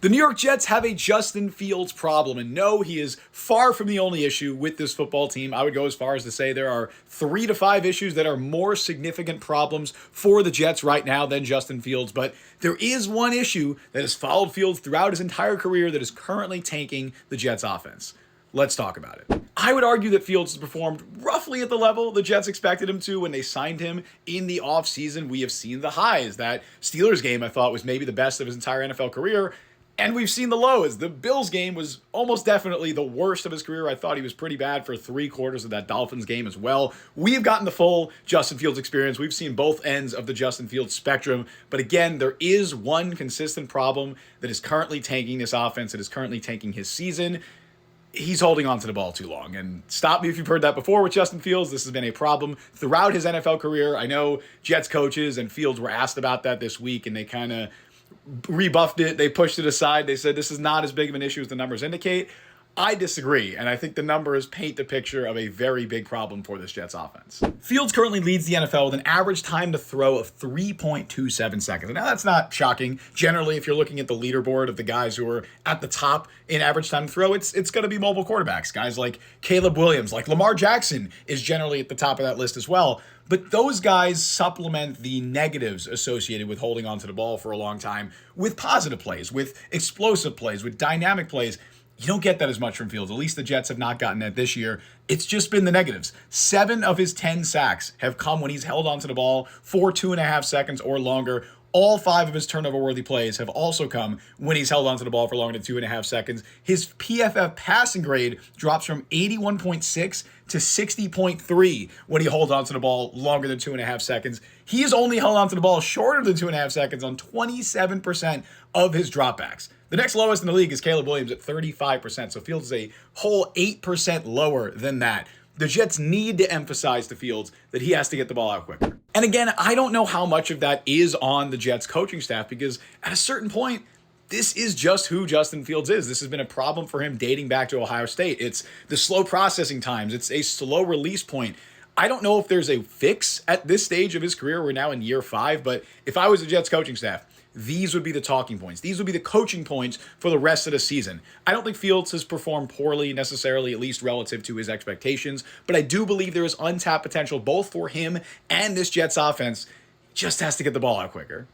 The New York Jets have a Justin Fields problem, and no, he is far from the only issue with this football team. I would go as far as to say there are 3 to 5 issues that are more significant problems for the Jets right now than Justin Fields, but there is one issue that has followed Fields throughout his entire career that is currently tanking the Jets offense. Let's talk about it. I would argue that Fields has performed roughly at the level the Jets expected him to when they signed him in the offseason. We have seen the highs. That Steelers game I thought was maybe the best of his entire NFL career. And we've seen the lows. The Bills game was almost definitely the worst of his career. I thought he was pretty bad for 3/4 of that Dolphins game as well. We've gotten the full Justin Fields experience. We've seen both ends of the Justin Fields spectrum. But again, there is one consistent problem that is currently tanking this offense, that is currently tanking his season. He's holding on to the ball too long. And stop me if you've heard that before with Justin Fields. This has been a problem throughout his NFL career. I know Jets coaches and Fields were asked about that this week, and they kind of rebuffed it. They pushed it aside. They said this is not as big of an issue as the numbers indicate. I disagree, and I think the numbers paint the picture of a very big problem for this Jets offense. Fields currently leads the NFL with an average time to throw of 3.27 seconds. Now, that's not shocking. Generally, if you're looking at the leaderboard of the guys who are at the top in average time to throw, it's going to be mobile quarterbacks. Guys like Caleb Williams, like Lamar Jackson is generally at the top of that list as well. But those guys supplement the negatives associated with holding onto the ball for a long time with positive plays, with explosive plays, with dynamic plays. You don't get that as much from Fields. At least the Jets have not gotten that this year. It's just been the negatives. 7 of his 10 sacks have come when he's held onto the ball for 2.5 seconds or longer. All 5 of his turnover-worthy plays have also come when he's held onto the ball for longer than 2.5 seconds. His PFF passing grade drops from 81.6 to 60.3 when he holds onto the ball longer than 2.5 seconds. He has only held onto the ball shorter than 2.5 seconds on 27% of his dropbacks. The next lowest in the league is Caleb Williams at 35%, so Fields is a whole 8% lower than that. The Jets need to emphasize to Fields that he has to get the ball out quicker. And again, I don't know how much of that is on the Jets coaching staff, because at a certain point, this is just who Justin Fields is. This has been a problem for him dating back to Ohio State. It's the slow processing times. It's a slow release point. I don't know if there's a fix at this stage of his career. We're now in year 5, but if I was the Jets coaching staff, these would be the talking points. These would be the coaching points for the rest of the season. I don't think Fields has performed poorly necessarily, at least relative to his expectations, but I do believe there is untapped potential both for him and this Jets offense. Just has to get the ball out quicker.